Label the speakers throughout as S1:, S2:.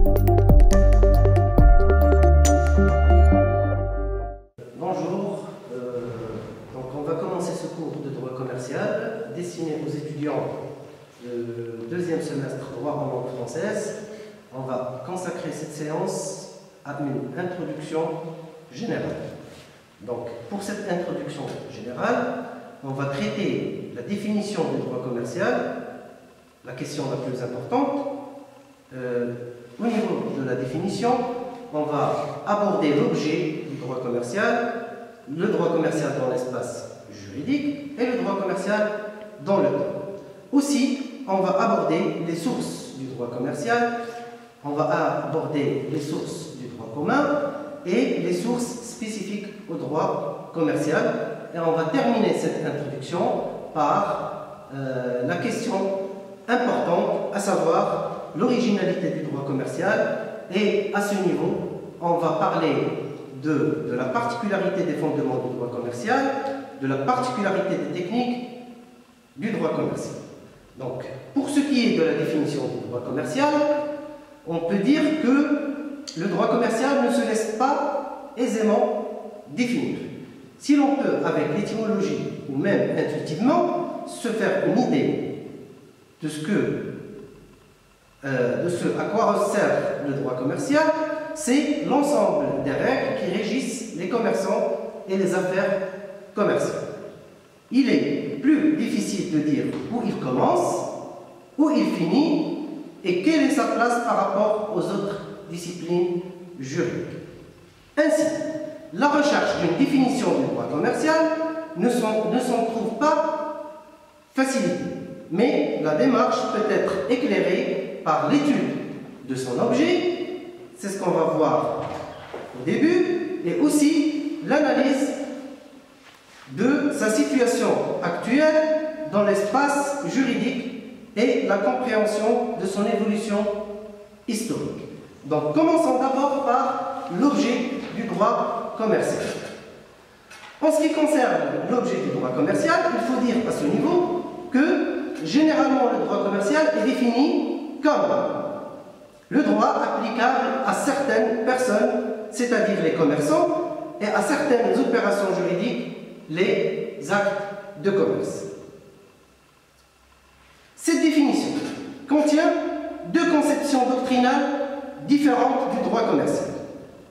S1: Bonjour, donc on va commencer ce cours de droit commercial destiné aux étudiants de deuxième semestre droit en langue française. On va consacrer cette séance à une introduction générale. Donc pour cette introduction générale, on va traiter la définition du droit commercial, la question la plus importante. Au niveau de la définition, on va aborder l'objet du droit commercial, le droit commercial dans l'espace juridique et le droit commercial dans le temps. Aussi, on va aborder les sources du droit commercial, on va aborder les sources du droit commun et les sources spécifiques au droit commercial. Et on va terminer cette introduction par la question importante, à savoir l'originalité du droit commercial. Et à ce niveau, on va parler de la particularité des fondements du droit commercial, de la particularité des techniques du droit commercial. Donc, pour ce qui est de la définition du droit commercial, on peut dire que le droit commercial ne se laisse pas aisément définir. Si l'on peut, avec l'étymologie ou même intuitivement, se faire une idée de ce à quoi sert le droit commercial, c'est l'ensemble des règles qui régissent les commerçants et les affaires commerciales. Il est plus difficile de dire où il commence, où il finit et quelle est sa place par rapport aux autres disciplines juridiques. Ainsi, la recherche d'une définition du droit commercial ne s'en trouve pas facilitée, mais la démarche peut être éclairée par l'étude de son objet, c'est ce qu'on va voir au début, et aussi l'analyse de sa situation actuelle dans l'espace juridique et la compréhension de son évolution historique. Donc commençons d'abord par l'objet du droit commercial. En ce qui concerne l'objet du droit commercial, il faut dire à ce niveau que généralement le droit commercial est défini comme le droit applicable à certaines personnes, c'est-à-dire les commerçants, et à certaines opérations juridiques, les actes de commerce. Cette définition contient deux conceptions doctrinales différentes du droit commercial.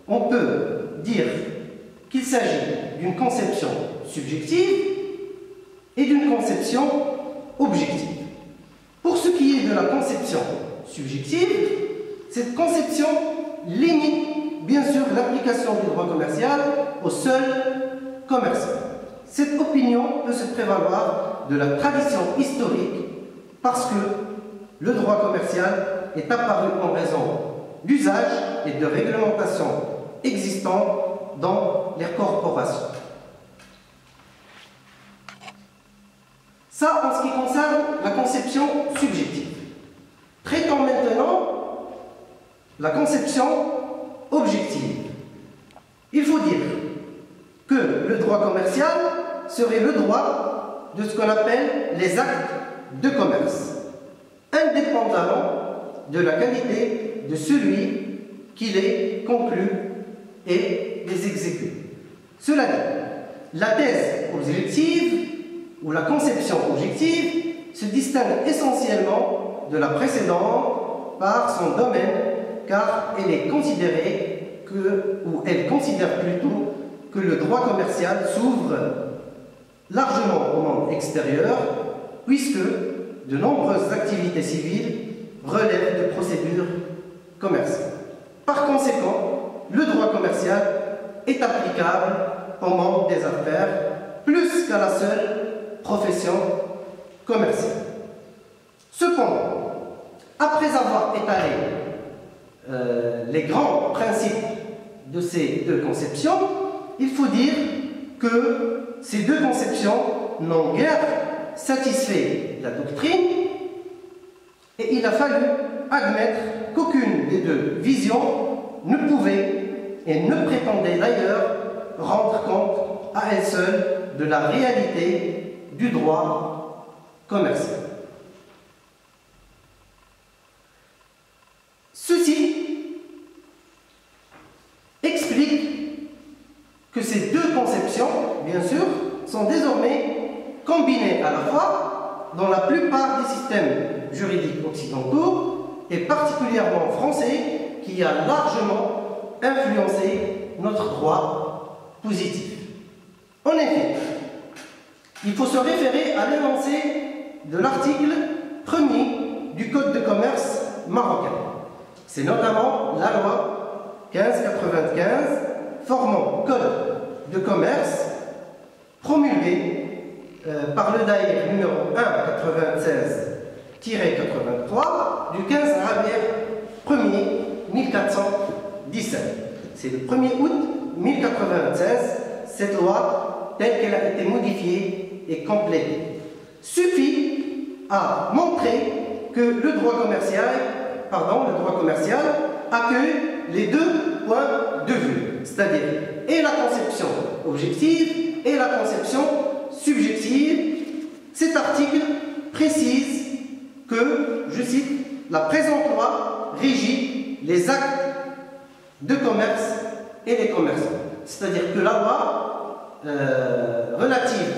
S1: On peut dire qu'il s'agit d'une conception subjective et d'une conception objective. Pour ce qui est de la conception subjective, cette conception limite bien sûr l'application du droit commercial aux seuls commerçants. Cette opinion peut se prévaloir de la tradition historique parce que le droit commercial est apparu en raison d'usages et de réglementations existants dans les corporations. Ça, en ce qui concerne la conception subjective. Traitons maintenant la conception objective. Il faut dire que le droit commercial serait le droit de ce qu'on appelle les actes de commerce, indépendamment de la qualité de celui qui les conclut et les exécute. Cela dit, la thèse objective ou la conception objective se distingue essentiellement de la précédente par son domaine, car elle est considérée ou elle considère plutôt que le droit commercial s'ouvre largement au monde extérieur, puisque de nombreuses activités civiles relèvent de procédures commerciales. Par conséquent, le droit commercial est applicable au monde des affaires plus qu'à la seule profession commerciale. Cependant, après avoir étalé les grands principes de ces deux conceptions, il faut dire que ces deux conceptions n'ont guère satisfait la doctrine et il a fallu admettre qu'aucune des deux visions ne pouvait et ne prétendait d'ailleurs rendre compte à elle seule de la réalité du droit commercial. Ceci bien sûr, sont désormais combinés à la fois dans la plupart des systèmes juridiques occidentaux et particulièrement français qui a largement influencé notre droit positif. En effet, il faut se référer à l'énoncé de l'article 1er du Code de commerce marocain. C'est notamment la loi 1595 formant Code de commerce promulguée par le Daïr numéro 1-96-83 du 15 Rabier 1er 1417. C'est le 1er août 1096, cette loi, telle qu'elle a été modifiée et complétée. Suffit à montrer que le droit commercial accueille les deux points de vue, c'est-à-dire et la conception objective et la conception subjective. Cet article précise que, je cite, la présente loi régit les actes de commerce et les commerçants. C'est-à-dire que la loi relative,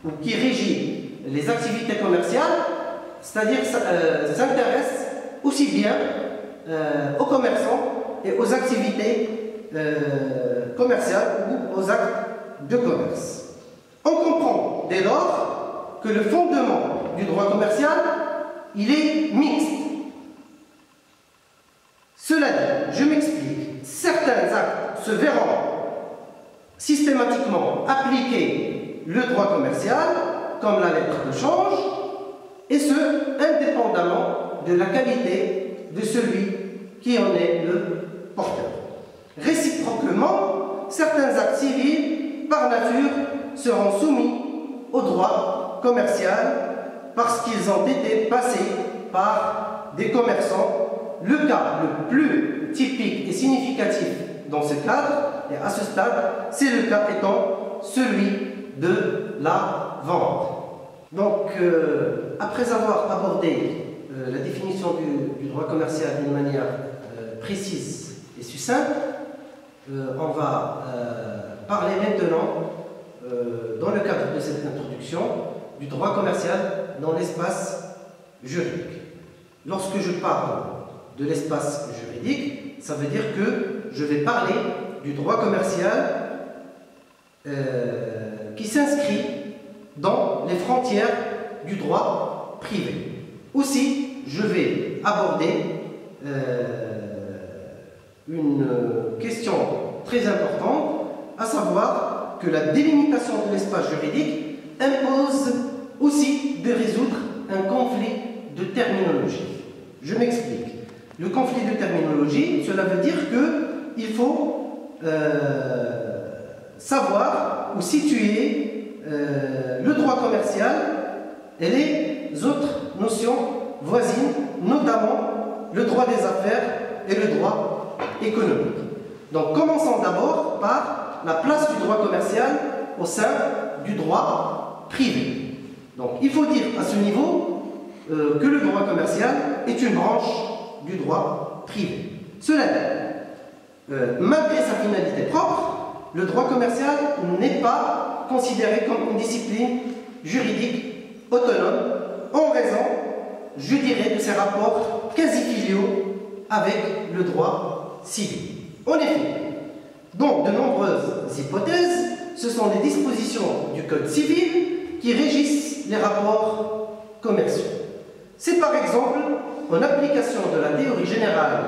S1: ou qui régit les activités commerciales, c'est-à-dire s'intéresse aussi bien aux commerçants et aux activités commerciales ou aux actes de commerce. On comprend dès lors que le fondement du droit commercial, il est mixte. Cela dit, je m'explique, certains actes se verront systématiquement appliquer le droit commercial, comme la lettre de change, et ce, indépendamment de la qualité de celui qui en est le porteur. Réciproquement, certains actes civils, par nature, seront soumis au droit commercial parce qu'ils ont été passés par des commerçants. Le cas le plus typique et significatif dans ce cadre, et à ce stade, c'est le cas étant celui de la vente. Donc, après avoir abordé la définition du droit commercial d'une manière précise et succincte, on va parler maintenant, dans le cadre de cette introduction, du droit commercial dans l'espace juridique. Lorsque je parle de l'espace juridique, ça veut dire que je vais parler du droit commercial qui s'inscrit dans les frontières du droit privé. Aussi, je vais aborder une question très importante, à savoir que la délimitation de l'espace juridique impose aussi de résoudre un conflit de terminologie. Je m'explique. Le conflit de terminologie, cela veut dire qu'il faut savoir ou situer le droit commercial et les autres notions voisines, notamment le droit des affaires et le droit économique. Donc commençons d'abord par la place du droit commercial au sein du droit privé. Donc il faut dire à ce niveau que le droit commercial est une branche du droit privé. Cela dit, malgré sa finalité propre, le droit commercial n'est pas considéré comme une discipline juridique autonome en raison, je dirais, de ses rapports quasi-filiaux avec le droit civil. En effet, dans de nombreuses hypothèses, ce sont les dispositions du Code civil qui régissent les rapports commerciaux. C'est par exemple en application de la théorie générale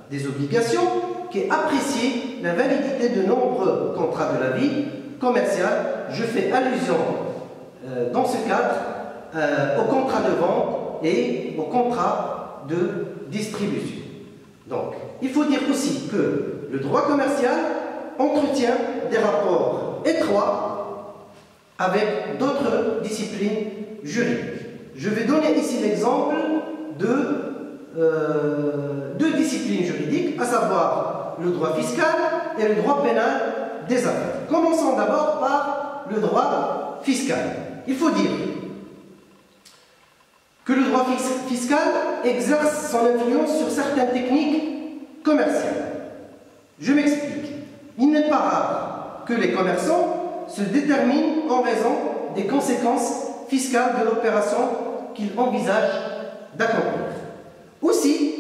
S1: des obligations qu'est appréciée la validité de nombreux contrats de la vie commerciale. Je fais allusion dans ce cadre au contrat de vente et au contrat de distribution. Donc, il faut dire aussi que le droit commercial entretient des rapports étroits avec d'autres disciplines juridiques. Je vais donner ici l'exemple de deux disciplines juridiques, à savoir le droit fiscal et le droit pénal des affaires. Commençons d'abord par le droit fiscal. Il faut dire que le droit fiscal exerce son influence sur certaines techniques commerciales. Je m'explique. Il n'est pas rare que les commerçants se déterminent en raison des conséquences fiscales de l'opération qu'ils envisagent d'accomplir. Aussi,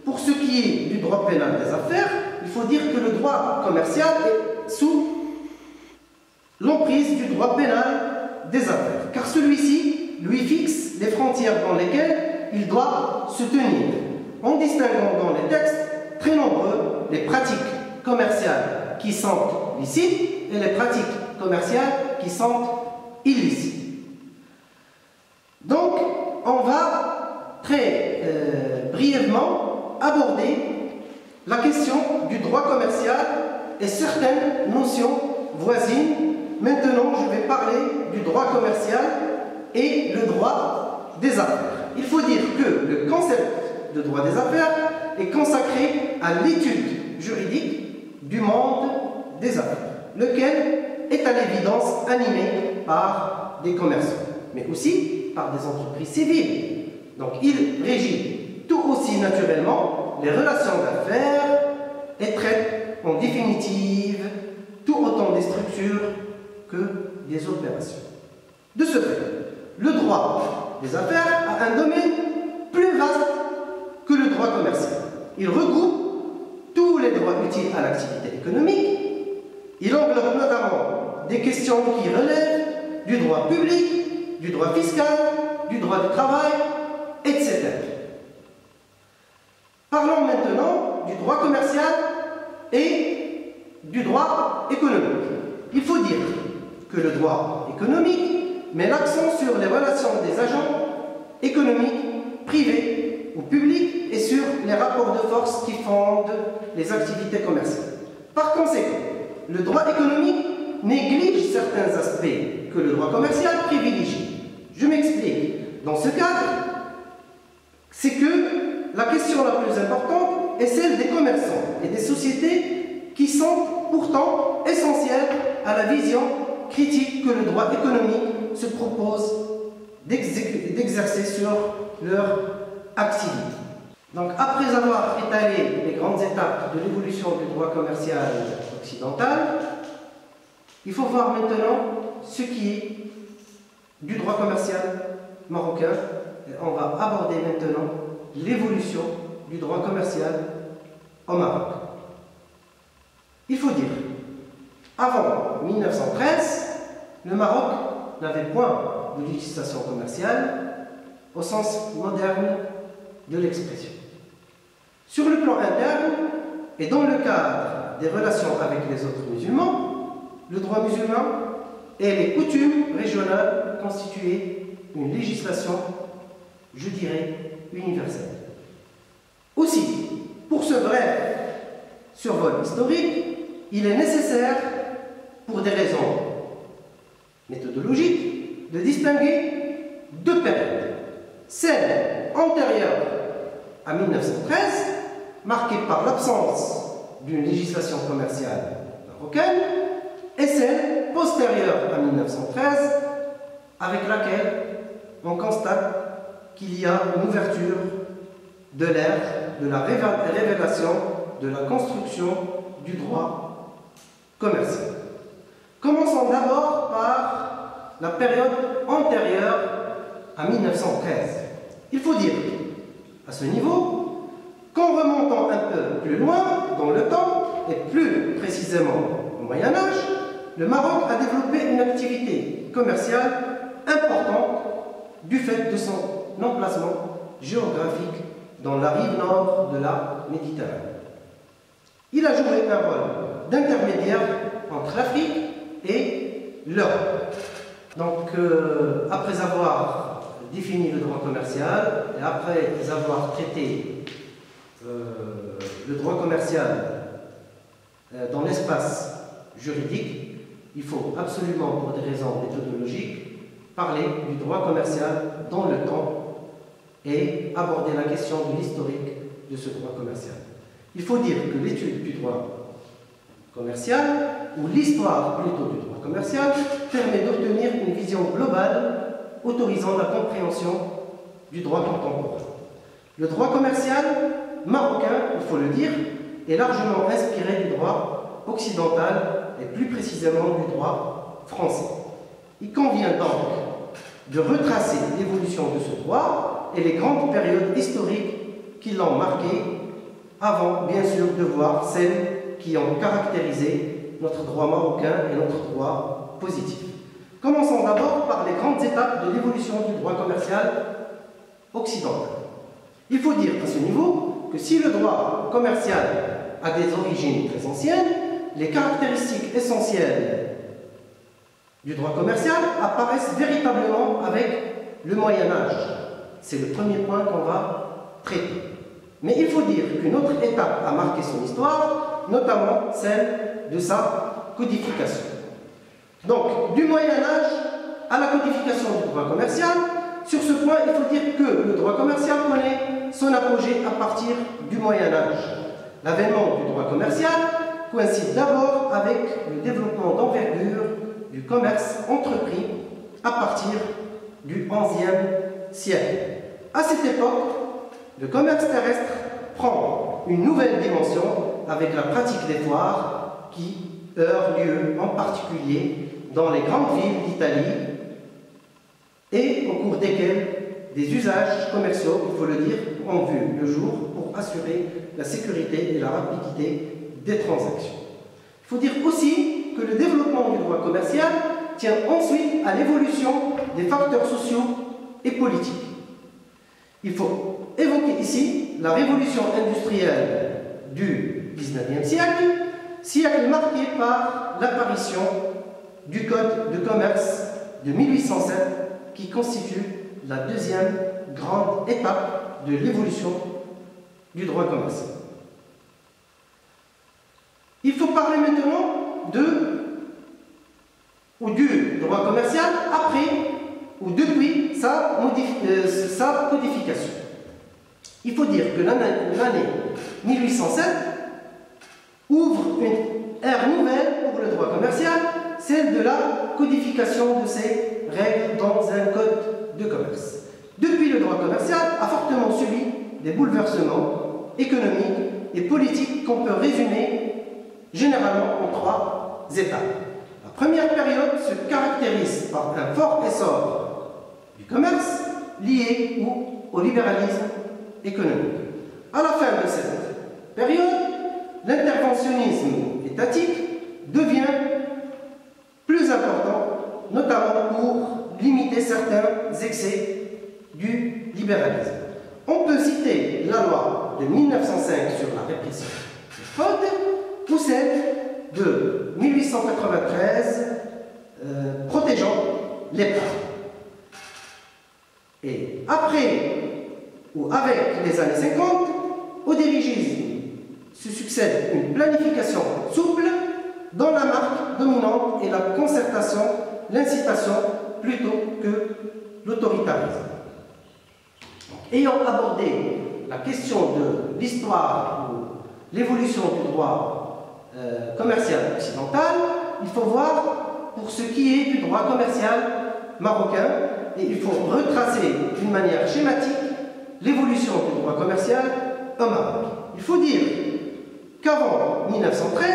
S1: pour ce qui est du droit pénal des affaires, il faut dire que le droit commercial est sous l'emprise du droit pénal des affaires, car celui-ci lui fixe les frontières dans lesquelles il doit se tenir, en distinguant dans les textes très nombreux les pratiques commerciales qui sont licites et les pratiques commerciales qui sont illicites. Donc, on va très brièvement aborder la question du droit commercial et certaines notions voisines. Maintenant, je vais parler du droit commercial et le droit des affaires. Il faut dire que le concept de droit des affaires est consacré à l'étude juridique du monde des affaires, lequel est à l'évidence animé par des commerçants, mais aussi par des entreprises civiles. Donc, il régit tout aussi naturellement les relations d'affaires et traite en définitive tout autant des structures que des opérations. De ce fait, le droit des affaires a un domaine plus vaste que le droit commercial. Il regroupe tous les droits utiles à l'activité économique. Il englobe notamment des questions qui relèvent du droit public, du droit fiscal, du droit du travail, etc. Parlons maintenant du droit commercial et du droit économique. Il faut dire que le droit économique met l'accent sur les relations des agents économiques, privés ou publics et sur les rapports de force qui fondent les activités commerciales. Par conséquent, le droit économique néglige certains aspects que le droit commercial privilégie. Je m'explique. Dans ce cadre, c'est que la question la plus importante est celle des commerçants et des sociétés qui sont pourtant essentielles à la vision critique que le droit économique se propose d'exercer sur leur activité. Donc, après avoir étalé les grandes étapes de l'évolution du droit commercial occidental, il faut voir maintenant ce qui est du droit commercial marocain. Et on va aborder maintenant l'évolution du droit commercial au Maroc. Il faut dire, avant 1913, le Maroc n'avait point de législation commerciale au sens moderne de l'expression. Sur le plan interne et dans le cadre des relations avec les autres musulmans, le droit musulman et les coutumes régionales constituaient une législation, je dirais, universelle. Aussi, pour ce bref survol historique, il est nécessaire, pour des raisons méthodologiques, de distinguer deux périodes. Celle antérieure à 1913, marquée par l'absence d'une législation commerciale marocaine, et celle postérieure à 1913, avec laquelle on constate qu'il y a une ouverture de l'ère de la révélation de la construction du droit commercial. Commençons d'abord par la période antérieure à 1913. Il faut dire, à ce niveau, qu'en remontant un peu plus loin dans le temps, et plus précisément au Moyen-Âge, le Maroc a développé une activité commerciale importante du fait de son emplacement géographique dans la rive nord de la Méditerranée. Il a joué un rôle d'intermédiaire entre l'Afrique et l'Europe. Donc, après avoir défini le droit commercial et après avoir traité le droit commercial dans l'espace juridique, il faut absolument, pour des raisons méthodologiques, parler du droit commercial dans le temps et aborder la question de l'historique de ce droit commercial. Il faut dire que l'étude du droit commercial, ou l'histoire plutôt du droit commercial, permet d'obtenir une vision globale autorisant la compréhension du droit contemporain. Le droit commercial marocain, il faut le dire, est largement inspiré du droit occidental et plus précisément du droit français. Il convient donc de retracer l'évolution de ce droit et les grandes périodes historiques qui l'ont marqué, avant bien sûr de voir celles qui ont caractérisé notre droit marocain et notre droit positif. Commençons d'abord par les grandes étapes de l'évolution du droit commercial occidental. Il faut dire à ce niveau que si le droit commercial a des origines très anciennes, les caractéristiques essentielles du droit commercial apparaissent véritablement avec le Moyen Âge. C'est le premier point qu'on va traiter. Mais il faut dire qu'une autre étape a marqué son histoire, notamment celle de sa codification. Donc, du Moyen Âge à la codification du droit commercial, sur ce point, il faut dire que le droit commercial connaît son apogée à partir du Moyen Âge. L'avènement du droit commercial coïncide d'abord avec le développement d'envergure du commerce entrepris à partir du XIe siècle. À cette époque, le commerce terrestre prend une nouvelle dimension avec la pratique des foires qui eurent lieu en particulier dans les grandes villes d'Italie et au cours desquelles des usages commerciaux, il faut le dire, ont vu le jour pour assurer la sécurité et la rapidité des transactions. Il faut dire aussi que le développement du droit commercial tient ensuite à l'évolution des facteurs sociaux et politiques. Il faut évoquer ici la révolution industrielle du XIXe siècle, siècle marqué par l'apparition du Code de commerce de 1807 qui constitue la deuxième grande étape de l'évolution du droit commercial. Il faut parler maintenant du droit commercial après ou depuis sa codification. Il faut dire que l'année 1807 ouvre une ère nouvelle pour le droit commercial, celle de la codification de ces règles dans un code de commerce. Depuis, le droit commercial a fortement subi des bouleversements économiques et politiques qu'on peut résumer généralement en trois étapes. La première période se caractérise par un fort essor du commerce lié au libéralisme économique. À la fin de cette période, l'interventionnisme étatique devient plus important, notamment pour limiter certains excès du libéralisme. On peut citer la loi de 1905 sur la répression des fraudes ou celle de 1893 protégeant l'épargne. Et après ou avec les années 50, au dirigisme se succède une planification souple dont la marque dominante est la concertation, l'incitation plutôt que l'autoritarisme. Ayant abordé la question de l'histoire ou l'évolution du droit commercial occidental, il faut voir pour ce qui est du droit commercial marocain et il faut retracer d'une manière schématique l'évolution du droit commercial au Maroc. Il faut dire qu'avant 1913,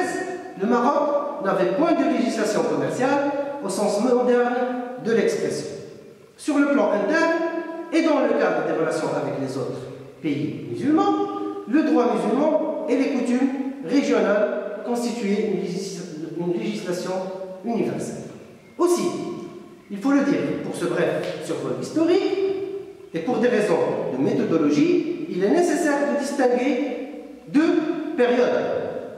S1: le Maroc n'avait point de législation commerciale au sens moderne de l'expression. Sur le plan interne et dans le cadre des relations avec les autres pays musulmans, le droit musulman et les coutumes régionales constituaient une législation universelle. Aussi, il faut le dire, pour ce bref survol historique, et pour des raisons de méthodologie, il est nécessaire de distinguer deux périodes.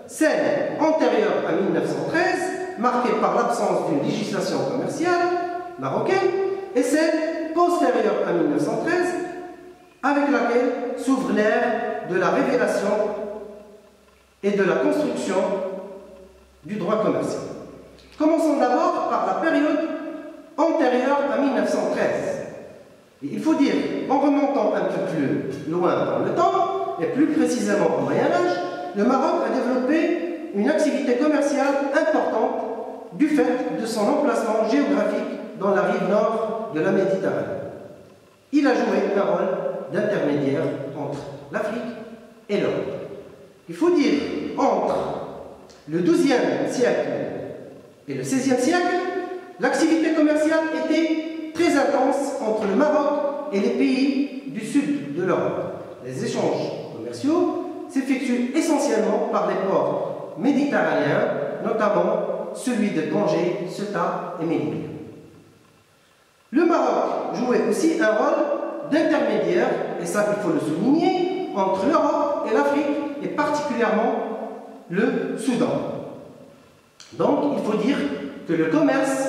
S1: Celle antérieure à 1913, marquée par l'absence d'une législation commerciale marocaine, et celle postérieure à 1913, avec laquelle s'ouvre l'ère de la révélation et de la construction du droit commercial. Commençons d'abord par la période antérieure à 1913. Et il faut dire, en remontant un peu plus loin dans le temps, et plus précisément au Moyen-Âge, le Maroc a développé une activité commerciale importante du fait de son emplacement géographique dans la rive nord de la Méditerranée. il a joué un rôle d'intermédiaire entre l'Afrique et l'Europe. Il faut dire, entre le XIIe siècle et le XVIe siècle, l'activité commerciale était très intense entre le Maroc et les pays du sud de l'Europe. Les échanges commerciaux s'effectuent essentiellement par les ports méditerranéens, notamment celui de Tanger, Ceuta et Melilla. Le Maroc jouait aussi un rôle d'intermédiaire, et ça il faut le souligner, entre l'Europe et l'Afrique, et particulièrement le Soudan. Donc il faut dire que le commerce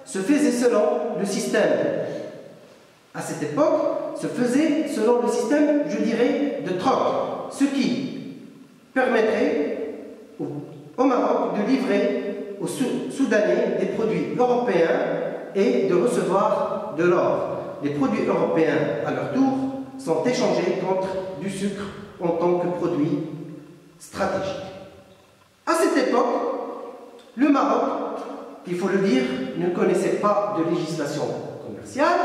S1: se faisait selon le système, à cette époque, se faisait selon le système, je dirais, de troc, ce qui permettrait au Maroc de livrer aux Soudanais des produits européens et de recevoir de l'or. Les produits européens, à leur tour, sont échangés contre du sucre en tant que produit stratégique. À cette époque, le Maroc, il faut le dire, ne connaissait pas de législation commerciale.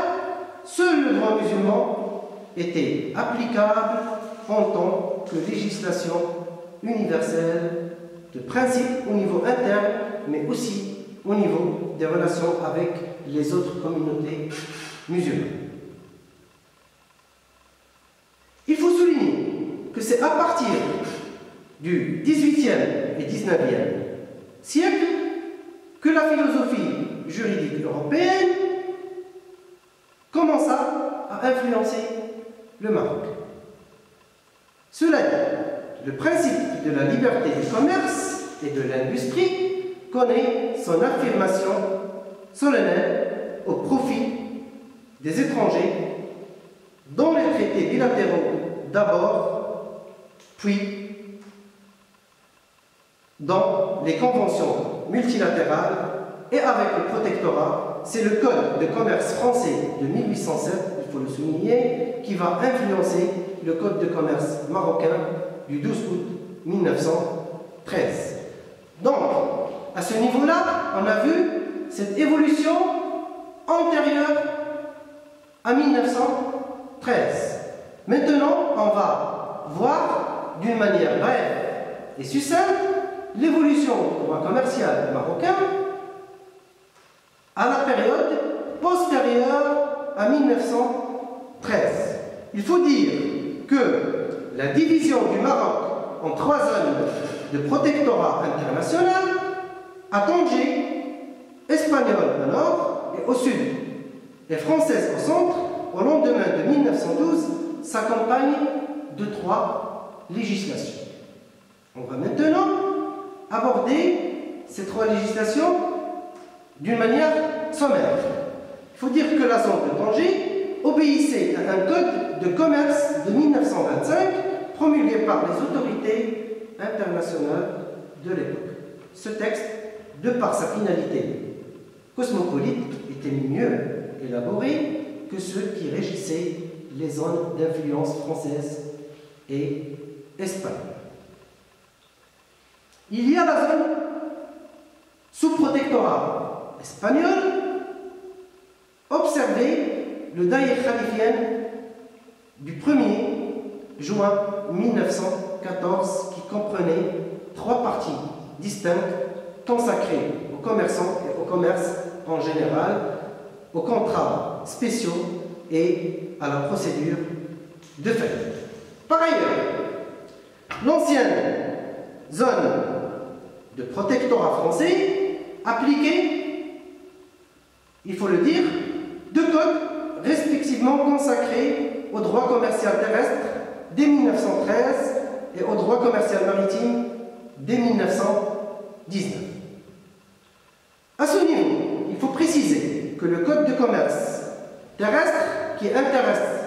S1: Seul le droit musulman était applicable en tant que législation universelle de principe au niveau interne, mais aussi au niveau des relations avec les autres communautés musulmanes. Il faut souligner que c'est à partir du XVIIIe et XIXe siècle que la philosophie juridique européenne commença à influencer le Maroc. Cela dit, le principe de la liberté du commerce et de l'industrie connaît son affirmation solennelle au profit des étrangers dans les traités bilatéraux d'abord, puis dans les conventions multilatérales et avec le protectorat. C'est le Code de commerce français de 1807, il faut le souligner, qui va influencer le Code de commerce marocain du 12 août 1913. Donc, à ce niveau-là, on a vu cette évolution antérieure à 1913. Maintenant, on va voir d'une manière brève et succincte l'évolution du droit commercial marocain à la période postérieure à 1913. Il faut dire que la division du Maroc en 3 zones de protectorat international, à Tanger, espagnole au nord et au sud, et française au centre, au lendemain de 1912, s'accompagne de 3 législations. On va maintenant aborder ces 3 législations d'une manière sommaire. Il faut dire que la zone de Tanger obéissait à un code de commerce de 1925 promulgué par les autorités internationales de l'époque. Ce texte, de par sa finalité cosmopolite, était mieux élaboré que ceux qui régissaient les zones d'influence française et espagnole. Il y a la zone sous protectorat espagnol. Observez le Daïr khalifien du 1er juin 1914 qui comprenait 3 parties distinctes consacrées aux commerçants et au commerce en général, aux contrats spéciaux et à la procédure de fait. Par ailleurs, l'ancienne zone de protectorat français appliquait, il faut le dire, 2 codes respectivement consacrés au droit commercial terrestre dès 1913 et au droit commercial maritime dès 1919. À ce niveau, il faut préciser que le code de commerce terrestre qui intéresse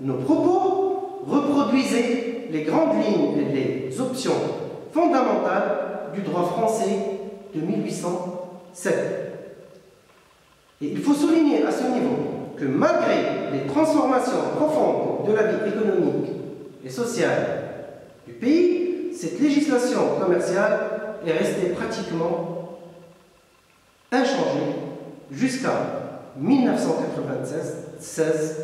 S1: nos propos reproduisait les grandes lignes et les options fondamentales du droit français de 1807. Et il faut souligner à ce niveau que malgré les transformations profondes de la vie économique et sociale du pays, cette législation commerciale est restée pratiquement inchangée jusqu'à 1996,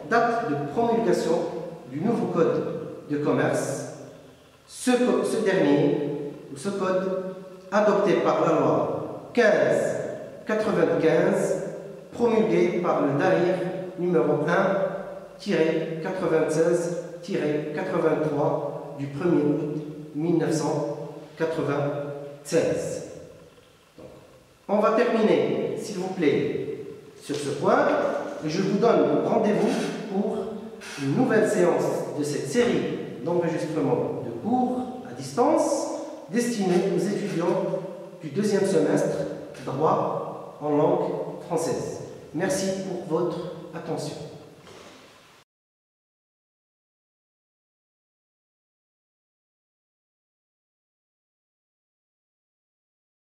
S1: date de promulgation du nouveau code de commerce. Ce code, adopté par la loi 1595, promulgué par le Daïr numéro 1-96-83 du 1er août 1996. On va terminer, s'il vous plaît, sur ce point. Et je vous donne rendez-vous pour une nouvelle séance de cette série d'enregistrement de cours à distance destinée aux étudiants du deuxième semestre droit en langue française. Merci pour votre attention.